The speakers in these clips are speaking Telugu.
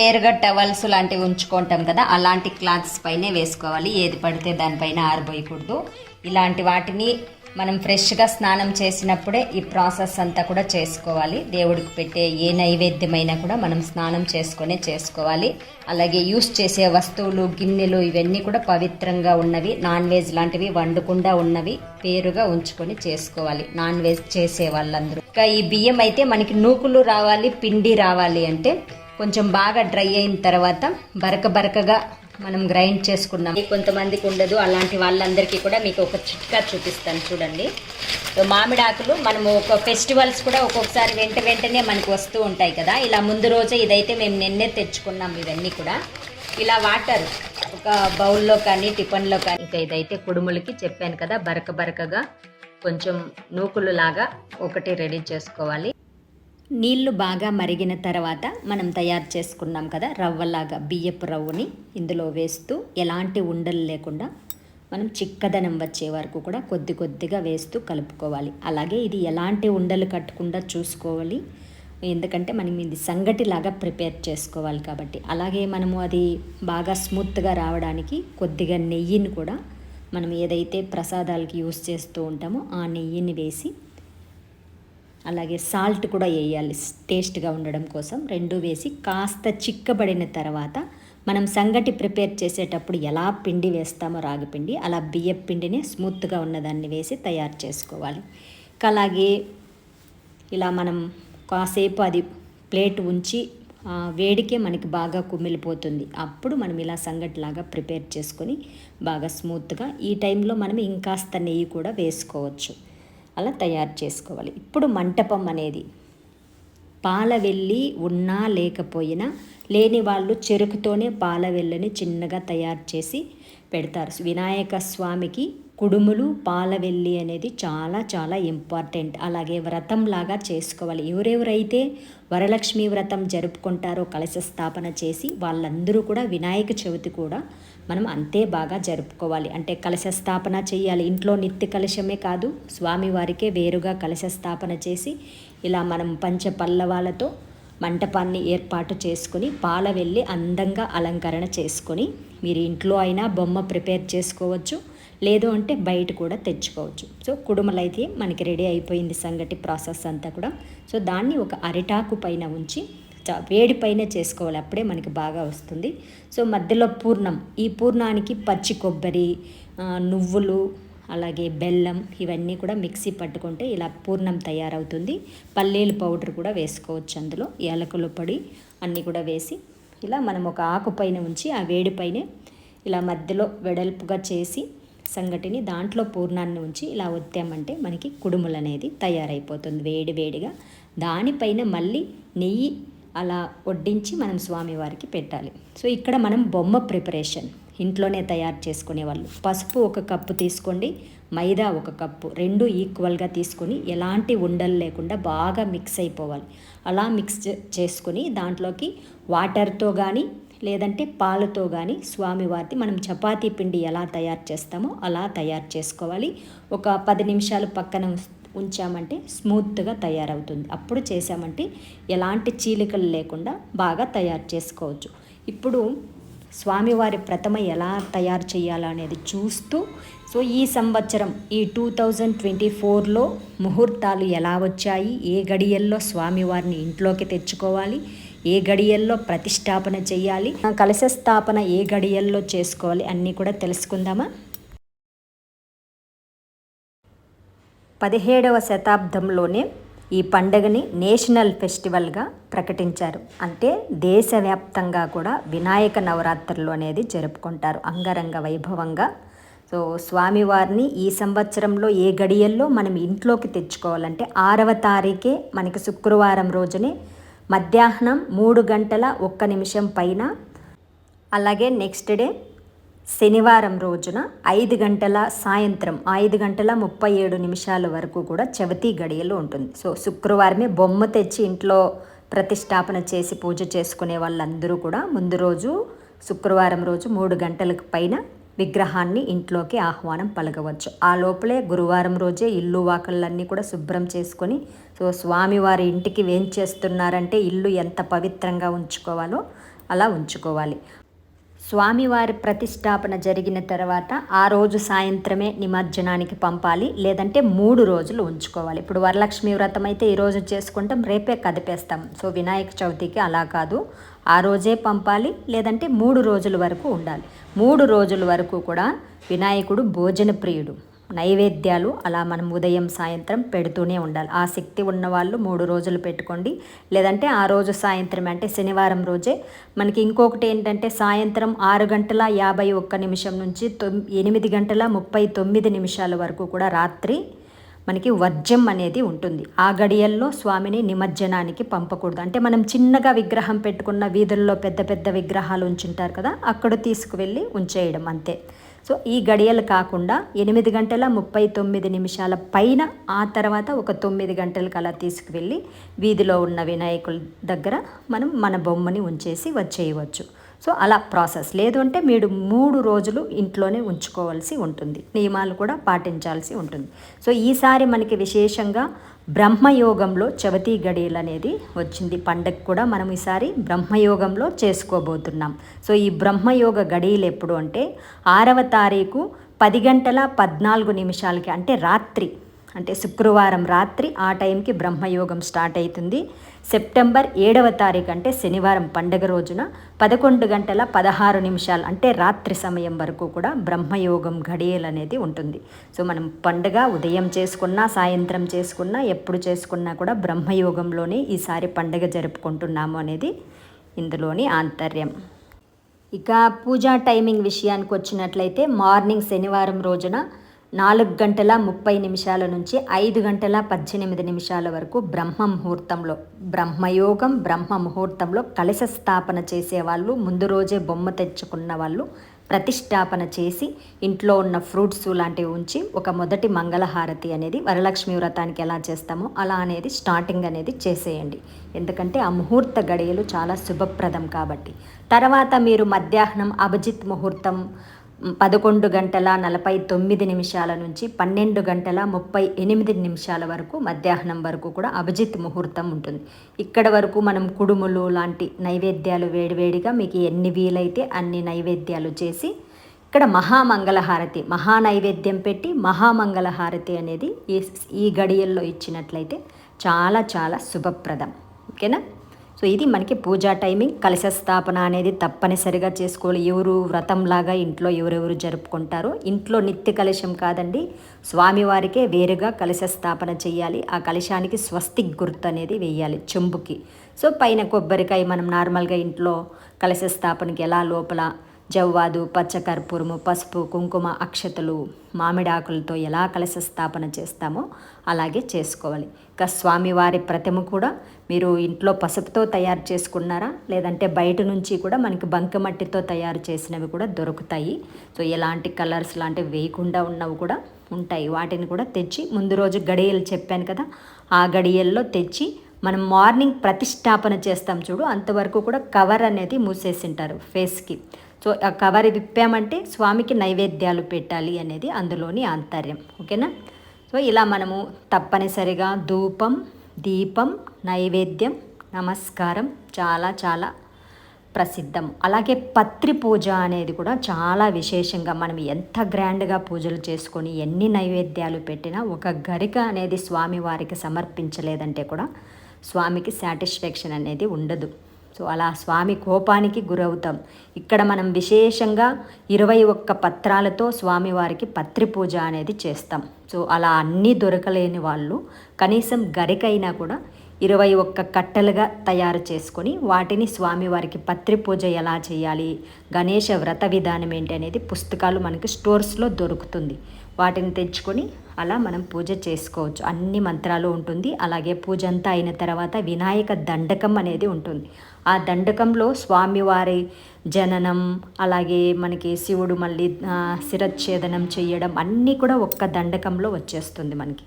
నేరుగా టవల్స్ లాంటివి ఉంచుకుంటాం కదా, అలాంటి క్లాత్స్ పైనే వేసుకోవాలి. ఏది పడితే దానిపైన ఆరబోయకూడదు. ఇలాంటి వాటిని మనం ఫ్రెష్గా స్నానం చేసినప్పుడే ఈ ప్రాసెస్ అంతా కూడా చేసుకోవాలి. దేవుడికి పెట్టే ఏ నైవేద్యమైనా కూడా మనం స్నానం చేసుకోవాలి. అలాగే యూస్ చేసే వస్తువులు, గిన్నెలు ఇవన్నీ కూడా పవిత్రంగా ఉన్నవి, నాన్ వెజ్ లాంటివి వండకుండా ఉన్నవి పేరుగా ఉంచుకొని చేసుకోవాలి నాన్ వెజ్ చేసే వాళ్ళందరూ. ఇంకా ఈ బియ్యం అయితే మనకి నూకులు రావాలి, పిండి రావాలి అంటే కొంచెం బాగా డ్రై అయిన తర్వాత బరకగా మనం గ్రైండ్ చేసుకున్నాం. కొంతమందికి ఉండదు, అలాంటి వాళ్ళందరికీ కూడా మీకు ఒక చిట్కా చూపిస్తాను చూడండి. మామిడి ఆకులు మనము ఒక ఫెస్టివల్స్ కూడా ఒక్కొక్కసారి వెంటనే మనకు వస్తూ ఉంటాయి కదా. ఇలా ముందు రోజే, ఇదైతే మేము నిన్నే తెచ్చుకున్నాం. ఇవన్నీ కూడా ఇలా వాటర్ ఒక బౌల్లో కానీ టిఫిన్లో కానీ. ఇంకా ఇదైతే కుడుములకి చెప్పాను కదా, బరకగా కొంచెం నూకులు లాగా ఒకటి రెడీ చేసుకోవాలి. నీళ్లు బాగా మరిగిన తర్వాత మనం తయారు చేసుకున్నాం కదా రవ్వలాగా, బియ్యపు రవ్వని ఇందులో వేస్తూ ఎలాంటి ఉండలు లేకుండా మనం చిక్కదనం వచ్చే వరకు కూడా కొద్దిగా వేస్తూ కలుపుకోవాలి. అలాగే ఇది ఎలాంటి ఉండలు కట్టకుండా చూసుకోవాలి, ఎందుకంటే మనం ఇది సంగటిలాగా ప్రిపేర్ చేసుకోవాలి కాబట్టి. అలాగే మనము అది బాగా స్మూత్గా రావడానికి కొద్దిగా నెయ్యిని కూడా మనం ఏదైతే ప్రసాదాలకి యూస్ చేస్తూ ఉంటామో ఆ నెయ్యిని వేసి, అలాగే సాల్ట్ కూడా వేయాలి టేస్ట్గా ఉండడం కోసం. రెండు వేసి కాస్త చిక్కబడిన తర్వాత మనం సంగటి ప్రిపేర్ చేసేటప్పుడు ఎలా పిండి వేస్తామో రాగిపిండి, అలా బియ్యం పిండిని స్మూత్గా ఉన్నదాన్ని వేసి తయారు చేసుకోవాలి. అలాగే ఇలా మనం కాసేపు అది ప్లేట్ ఉంచి వేడికే మనకి బాగా కుమిలిపోతుంది. అప్పుడు మనం ఇలా సంగటిలాగా ప్రిపేర్ చేసుకొని బాగా స్మూత్గా, ఈ టైంలో మనం ఇంకాస్త నెయ్యి కూడా వేసుకోవచ్చు. అలా తయారు చేసుకోవాలి. ఇప్పుడు మంటపం అనేది పాల వెల్లి ఉన్నా లేకపోయినా, లేని వాళ్ళు చెరుకుతోనే పాల వెల్లని చిన్నగా తయారు చేసి పెడతారు. వినాయక స్వామికి కుడుములు, పాల వెల్లి అనేది చాలా ఇంపార్టెంట్. అలాగే వ్రతంలాగా చేసుకోవాలి. ఎవరెవరైతే వరలక్ష్మి వ్రతం జరుపుకుంటారో కలశ స్థాపన చేసి, వాళ్ళందరూ కూడా వినాయక చవితి కూడా మనం అంతే బాగా జరుపుకోవాలి. అంటే కలశ స్థాపన చేయాలి. ఇంట్లో నిత్య కలశమే కాదు, స్వామివారికే వేరుగా కలశ స్థాపన చేసి ఇలా మనం పంచపల్లవాలతో మంటపాన్ని ఏర్పాటు చేసుకొని పాల వెళ్ళి అందంగా అలంకరణ చేసుకొని, మీరు ఇంట్లో అయినా బొమ్మ ప్రిపేర్ చేసుకోవచ్చు, లేదు అంటే బయట కూడా తెచ్చుకోవచ్చు. సో కుడుమలైతే మనకి రెడీ అయిపోయింది సంగటి ప్రాసెస్ అంతా కూడా. సో దాన్ని ఒక అరిటాకు పైన ఉంచి వేడి పైన చేసుకోవాలి, అప్పుడే మనకి బాగా వస్తుంది. సో మధ్యలో పూర్ణం, ఈ పూర్ణానికి పచ్చి కొబ్బరి, నువ్వులు, అలాగే బెల్లం ఇవన్నీ కూడా మిక్సీ పట్టుకుంటే ఇలా పూర్ణం తయారవుతుంది. పల్లీల పౌడర్ కూడా వేసుకోవచ్చు అందులో, యాలకుల పొడి అన్నీ కూడా వేసి ఇలా మనం ఒక ఆకు పైన ఉంచి ఆ వేడి పైనే ఇలా మధ్యలో వెడల్పుగా చేసి సంగటిని దాంట్లో పూర్ణాన్ని ఉంచి ఇలా ఒత్తామంటే మనకి కుడుములు అనేది తయారైపోతుంది వేడిగా. దానిపైన మళ్ళీ నెయ్యి అలా వడ్డించి మనం స్వామివారికి పెట్టాలి. సో ఇక్కడ మనం బొమ్మ ప్రిపరేషన్ ఇంట్లోనే తయారు చేసుకునేవాళ్ళు. పసుపు 1 కప్పు తీసుకోండి, మైదా 1 కప్పు, రెండు ఈక్వల్గా తీసుకొని ఎలాంటి ఉండలు లేకుండా బాగా మిక్స్ అయిపోవాలి. అలా మిక్స్ చేసుకొని దాంట్లోకి వాటర్తో కానీ లేదంటే పాలతో కానీ స్వామివారికి మనం చపాతీ పిండి ఎలా తయారు చేస్తామో అలా తయారు చేసుకోవాలి. ఒక 10 నిమిషాలు పక్కన ఉంచామంటే స్మూత్గా తయారవుతుంది. అప్పుడు చేసామంటే ఎలాంటి చీలికలు లేకుండా బాగా తయారు చేసుకోవచ్చు. ఇప్పుడు స్వామివారి ప్రతిమ ఎలా తయారు చేయాలనేది చూస్తూ, సో ఈ సంవత్సరం ఈ 2024లో ముహూర్తాలు ఎలా వచ్చాయి, ఏ గడియల్లో స్వామివారిని ఇంట్లోకి తెచ్చుకోవాలి, ఏ గడియల్లో ప్రతిష్టాపన చేయాలి, కలశ స్థాపన ఏ గడియల్లో చేసుకోవాలి అన్నీ కూడా తెలుసుకుందామా. 17వ శతాబ్దంలోనే ఈ పండుగని నేషనల్ ఫెస్టివల్గా ప్రకటించారు. అంటే దేశవ్యాప్తంగా కూడా వినాయక నవరాత్రులు అనేది జరుపుకుంటారు అంగరంగ వైభవంగా. సో స్వామివారిని ఈ సంవత్సరంలో ఏ గడియల్లో మనం ఇంట్లోకి తెచ్చుకోవాలంటే 6వ తారీఖే మనకి శుక్రవారం రోజునే మధ్యాహ్నం 3:01 పైన, అలాగే నెక్స్ట్ డే శనివారం రోజున 5 గంటల సాయంత్రం 5:37 వరకు కూడా చవితి గడియలు ఉంటుంది. సో శుక్రవారమే బొమ్మ తెచ్చి ఇంట్లో ప్రతిష్టాపన చేసి పూజ చేసుకునే వాళ్ళందరూ కూడా ముందు రోజు శుక్రవారం రోజు 3 గంటలకు పైన విగ్రహాన్ని ఇంట్లోకి ఆహ్వానం పలకవచ్చు. ఆ లోపలే గురువారం రోజే ఇల్లు వాకళ్ళన్నీ కూడా శుభ్రం చేసుకొని, సో స్వామివారి ఇంటికి వేంచేస్తున్నారంటే ఇల్లు ఎంత పవిత్రంగా ఉంచుకోవాలో అలా ఉంచుకోవాలి. స్వామివారి ప్రతిష్టాపన జరిగిన తర్వాత ఆ రోజు సాయంత్రమే నిమజ్జనానికి పంపాలి, లేదంటే 3 రోజులు ఉంచుకోవాలి. ఇప్పుడు వరలక్ష్మి వ్రతం అయితే ఈరోజు చేసుకుంటాం, రేపే కదిపేస్తాం. సో వినాయక చవితికి అలా కాదు, ఆ రోజే పంపాలి, లేదంటే 3 రోజుల వరకు ఉండాలి. 3 రోజుల వరకు కూడా వినాయకుడు భోజన ప్రియుడు. నైవేద్యాలు అలా మనం ఉదయం సాయంత్రం పెడుతూనే ఉండాలి. ఆ శక్తి ఉన్న వాళ్ళు 3 రోజులు పెట్టుకోండి, లేదంటే ఆ రోజు సాయంత్రం అంటే శనివారం రోజే. మనకి ఇంకొకటి ఏంటంటే సాయంత్రం 6:51 నుంచి 8:39 వరకు కూడా రాత్రి మనకి వర్జ్యం అనేది ఉంటుంది. ఆ గడియల్లో స్వామిని నిమజ్జనానికి పంపకూడదు. అంటే మనం చిన్నగా విగ్రహం పెట్టుకున్న వీధుల్లో పెద్ద పెద్ద విగ్రహాలు ఉంచుంటారు కదా, అక్కడ తీసుకువెళ్ళి ఉంచేయడం అంతే. సో ఈ గడియలు కాకుండా 8:39 పైన ఆ తర్వాత ఒక 9 గంటలకు అలా తీసుకువెళ్ళి వీధిలో ఉన్న వినాయకుల దగ్గర మనం మన బొమ్మని ఉంచేసి వచ్చేయవచ్చు. సో అలా ప్రాసెస్. లేదు అంటే మీరు 3 రోజులు ఇంట్లోనే ఉంచుకోవాల్సి ఉంటుంది, నియమాలు కూడా పాటించాల్సి ఉంటుంది. సో ఈసారి మనకి విశేషంగా బ్రహ్మయోగంలో చవితి గడియలు అనేది వచ్చింది. పండగ కూడా మనం ఈసారి బ్రహ్మయోగంలో చేసుకోబోతున్నాం. సో ఈ బ్రహ్మయోగ గడియలు ఎప్పుడు అంటే 6వ తారీఖు 10:14 అంటే రాత్రి, అంటే శుక్రవారం రాత్రి ఆ టైంకి బ్రహ్మయోగం స్టార్ట్ అవుతుంది. సెప్టెంబర్ 7వ తారీఖు అంటే శనివారం పండగ రోజున 11:16 అంటే రాత్రి సమయం వరకు కూడా బ్రహ్మయోగం గడియలు అనేది ఉంటుంది. సో మనం పండగ ఉదయం చేసుకున్నా సాయంత్రం చేసుకున్నా ఎప్పుడు చేసుకున్నా కూడా బ్రహ్మయోగంలోనే ఈసారి పండగ జరుపుకుంటున్నాము అనేది ఇందులోని ఆంతర్యం. ఇక పూజా టైమింగ్ విషయానికి వచ్చినట్లయితే మార్నింగ్ శనివారం రోజున 4:30 నుంచి 5:18 వరకు బ్రహ్మ ముహూర్తంలో, బ్రహ్మయోగం బ్రహ్మ ముహూర్తంలో కలశ స్థాపన చేసేవాళ్ళు, ముందు రోజే బొమ్మ తెచ్చుకున్న వాళ్ళు ప్రతిష్టాపన చేసి ఇంట్లో ఉన్న ఫ్రూట్స్ లాంటివి ఉంచి ఒక మొదటి మంగళహారతి అనేది వరలక్ష్మి వ్రతానికి ఎలా చేస్తామో అలా అనేది స్టార్టింగ్ అనేది చేసేయండి. ఎందుకంటే ఆ ముహూర్త గడియలు చాలా శుభప్రదం కాబట్టి. తర్వాత మీరు మధ్యాహ్నం అభిజిత్ ముహూర్తం 11:49 నుంచి 12:38 వరకు మధ్యాహ్నం వరకు కూడా అభిజిత్ ముహూర్తం ఉంటుంది. ఇక్కడ వరకు మనం కుడుములు లాంటి నైవేద్యాలు వేడివేడిగా మీకు ఎన్ని వీలైతే అన్ని నైవేద్యాలు చేసి ఇక్కడ మహామంగళహారతి, మహానైవేద్యం పెట్టి మహామంగళహారతి అనేది ఈ గడియల్లో ఇచ్చినట్లయితే చాలా చాలా శుభప్రదం. ఓకేనా? సో ఇది మనకి పూజా టైమింగ్. కలశ స్థాపన అనేది తప్పనిసరిగా చేసుకోవాలి. ఎవరు వ్రతంలాగా ఇంట్లో ఎవరెవరు జరుపుకుంటారో, ఇంట్లో నిత్య కలశం కాదండి, స్వామివారికే వేరుగా కలశ స్థాపన చేయాలి. ఆ కలశానికి స్వస్తిక్ గుర్తు అనేది వేయాలి చెంబుకి. సో పైన కొబ్బరికాయ మనం నార్మల్గా ఇంట్లో కలశ స్థాపనకి ఎలా లోపల జవ్వాదు, పచ్చకర్పూరము, పసుపు, కుంకుమ, అక్షతలు, మామిడాకులతో ఎలా కలశ స్థాపన చేస్తామో అలాగే చేసుకోవాలి. ఇంకా స్వామివారి ప్రతిమ కూడా మీరు ఇంట్లో పసుపుతో తయారు చేసుకున్నారా, లేదంటే బయట నుంచి కూడా మనకి బంకమట్టితో తయారు చేసినవి కూడా దొరుకుతాయి. సో ఎలాంటి కలర్స్ లాంటివి వేయకుండా ఉన్నవి కూడా ఉంటాయి. వాటిని కూడా తెచ్చి ముందు రోజు గడియలు చెప్పాను కదా, ఆ గడియల్లో తెచ్చి మనం మార్నింగ్ ప్రతిష్టాపన చేస్తాం చూడు, అంతవరకు కూడా కవర్ అనేది మూసేసింటారు ఫేస్కి. సో ఆ కవర్ విప్పామంటే స్వామికి నైవేద్యాలు పెట్టాలి అనేది అందులోని ఆంతర్యం. ఓకేనా? సో ఇలా మనము తప్పనిసరిగా ధూపం, దీపం, నైవేద్యం, నమస్కారం చాలా చాలా ప్రసిద్ధం. అలాగే పత్రి పూజ అనేది కూడా చాలా విశేషంగా మనం ఎంత గ్రాండ్గా పూజలు చేసుకొని ఎన్ని నైవేద్యాలు పెట్టినా ఒక గరిక అనేది స్వామివారికి సమర్పించలేదంటే కూడా స్వామికి సాటిస్ఫాక్షన్ అనేది ఉండదు. సో అలా స్వామి కోపానికి గురవుతాం. ఇక్కడ మనం విశేషంగా 21 పత్రాలతో స్వామివారికి పత్రి పూజ అనేది చేస్తాం. సో అలా అన్నీ దొరకలేని వాళ్ళు కనీసం గరికైనా కూడా 21 కట్టలుగా తయారు చేసుకొని వాటిని స్వామివారికి పత్రి పూజ ఎలా చేయాలి, గణేష వ్రత విధానం ఏంటి అనేది పుస్తకాలు మనకి స్టోర్స్లో దొరుకుతుంది. వాటిని తెచ్చుకొని అలా మనం పూజ చేసుకోవచ్చు. అన్ని మంత్రాలు ఉంటుంది. అలాగే పూజ అంతా అయిన తర్వాత వినాయక దండకం అనేది ఉంటుంది. ఆ దండకంలో స్వామివారి జననం, అలాగే మనకి శివుడు మళ్ళీ శిరచ్ఛేదనం చేయడం అన్నీ కూడా ఒక్క దండకంలో వచ్చేస్తుంది. మనకి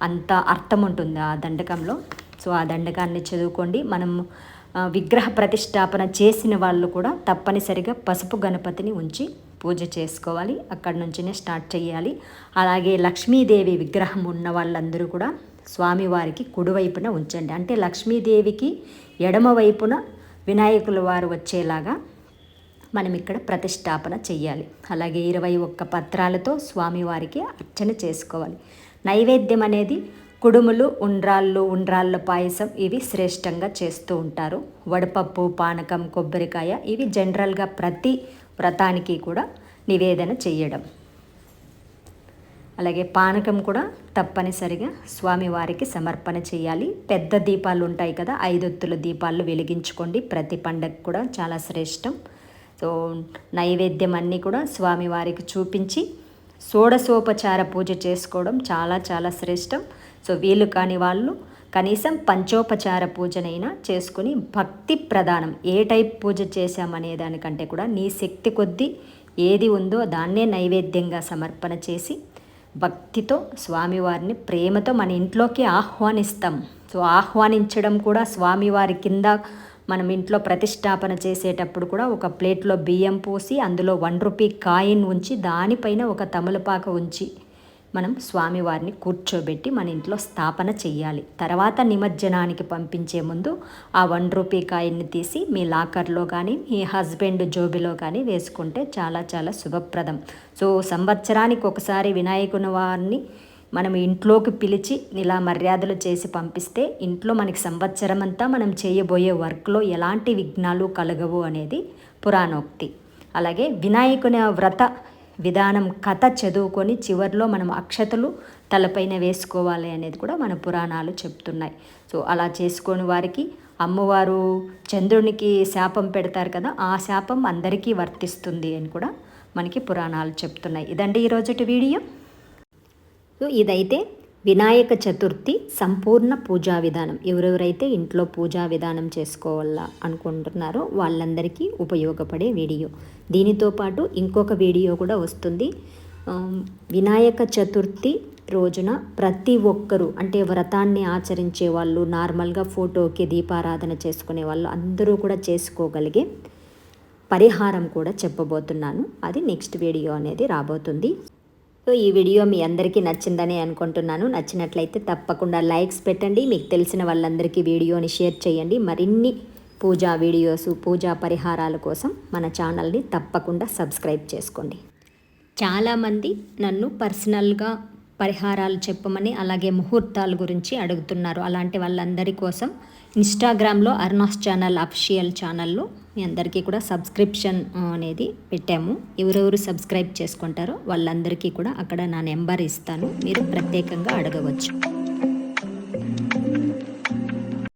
అంత అర్థం ఉంటుంది ఆ దండకంలో. సో ఆ దండకాన్ని చదువుకోండి. మనం విగ్రహ ప్రతిష్టాపన చేసిన వాళ్ళు కూడా తప్పనిసరిగా పసుపు గణపతిని ఉంచి పూజ చేసుకోవాలి. అక్కడి నుంచినే స్టార్ట్ చేయాలి. అలాగే లక్ష్మీదేవి విగ్రహం ఉన్న వాళ్ళందరూ కూడా స్వామివారికి కుడివైపున ఉంచండి. అంటే లక్ష్మీదేవికి ఎడమ వైపున వినాయకుల వారు వచ్చేలాగా మనం ఇక్కడ ప్రతిష్టాపన చెయ్యాలి. అలాగే 21 పత్రాలతో స్వామివారికి అర్చన చేసుకోవాలి. నైవేద్యం అనేది కుడుములు, ఉండ్రాళ్ళ పాయసం ఇవి శ్రేష్టంగా చేస్తూ ఉంటారు. వడపప్పు, పానకం, కొబ్బరికాయ ఇవి జనరల్గా ప్రతి వ్రతానికి కూడా నివేదన చేయడం. అలాగే పానకం కూడా తప్పనిసరిగా స్వామివారికి సమర్పణ చేయాలి. పెద్ద దీపాలు ఉంటాయి కదా, 5 ఒత్తుల దీపాలు వెలిగించుకోండి. ప్రతి పండగ కూడా చాలా శ్రేష్టం. సో నైవేద్యం అన్నీ కూడా స్వామివారికి చూపించి షోడశోపచార పూజ చేసుకోవడం చాలా చాలా శ్రేష్టం. సో వీలు కాని వాళ్ళు కనీసం పంచోపచార పూజనైనా చేసుకుని భక్తి ప్రధానం ఏ టైప్ పూజ చేశామనే దానికంటే కూడా నీ శక్తి కొద్దీ ఏది ఉందో దాన్నే నైవేద్యంగా సమర్పణ చేసి భక్తితో స్వామివారిని ప్రేమతో మన ఇంట్లోకి ఆహ్వానిస్తాం. సో ఆహ్వానించడం కూడా స్వామివారి కింద మనం ఇంట్లో ప్రతిష్టాపన చేసేటప్పుడు కూడా ఒక ప్లేట్లో బియ్యం పోసి అందులో 1 రూపీ కాయిన్ ఉంచి దానిపైన ఒక తమలపాకు ఉంచి మనం స్వామివారిని కూర్చోబెట్టి మన ఇంట్లో స్థాపన చెయ్యాలి. తర్వాత నిమజ్జనానికి పంపించే ముందు ఆ 1 రూపీ కాయిన్ని తీసి మీ లాకర్లో కానీ మీ హస్బెండ్ జోబిలో కానీ వేసుకుంటే చాలా చాలా శుభప్రదం. సో సంవత్సరానికి ఒకసారి వినాయకుని వారిని మనం ఇంట్లోకి పిలిచి ఇలా మర్యాదలు చేసి పంపిస్తే ఇంట్లో మనకి సంవత్సరం అంతా మనం చేయబోయే వర్క్లో ఎలాంటి విఘ్నాలు కలగవు అనేది పురాణోక్తి. అలాగే వినాయకుని వ్రత విధానం కథ చదువుకొని చివరిలో మనం అక్షతలు తలపైన వేసుకోవాలి అనేది కూడా మన పురాణాలు చెప్తున్నాయి. సో అలా చేసుకొని వారికి అమ్మవారు చంద్రునికి శాపం పెడతారు కదా, ఆ శాపం అందరికీ వర్తిస్తుంది అని కూడా మనకి పురాణాలు చెప్తున్నాయి. ఇదండి ఈరోజుటి వీడియో. సో ఇదైతే వినాయక చతుర్థి సంపూర్ణ పూజా విధానం. ఎవరెవరైతే ఇంట్లో పూజా విధానం చేసుకోవాలా అనుకుంటున్నారో వాళ్ళందరికీ ఉపయోగపడే వీడియో. దీనితో పాటు ఇంకొక వీడియో కూడా వస్తుంది. వినాయక చతుర్థి రోజున ప్రతి ఒక్కరూ అంటే వ్రతాన్ని ఆచరించే వాళ్ళు, నార్మల్గా ఫోటోకి దీపారాధన చేసుకునే వాళ్ళు అందరూ కూడా చేసుకోగలిగే పరిహారం కూడా చెప్పబోతున్నాను. అది నెక్స్ట్ వీడియో అనేది రాబోతుంది. సో ఈ వీడియో మీ అందరికీ నచ్చిందని అనుకుంటున్నాను. నచ్చినట్లయితే తప్పకుండా లైక్స్ పెట్టండి. మీకు తెలిసిన వాళ్ళందరికీ వీడియోని షేర్ చేయండి. మరిన్ని పూజా వీడియోస్, పూజా పరిహారాల కోసం మన ఛానల్ని తప్పకుండా సబ్స్క్రైబ్ చేసుకోండి. చాలామంది నన్ను పర్సనల్గా పరిహారాలు చెప్పమని అలాగే ముహూర్తాల గురించి అడుగుతున్నారు. అలాంటి వాళ్ళందరి కోసం ఇన్స్టాగ్రామ్లో అరుణాస్ ఛానల్ అఫిషియల్ ఛానల్లో మీ అందరికీ కూడా సబ్స్క్రిప్షన్ అనేది పెట్టాము. ఎవరెవరు సబ్స్క్రైబ్ చేసుకుంటారో వాళ్ళందరికీ కూడా అక్కడ నా నెంబర్ ఇస్తాను, మీరు ప్రత్యేకంగా అడగవచ్చు.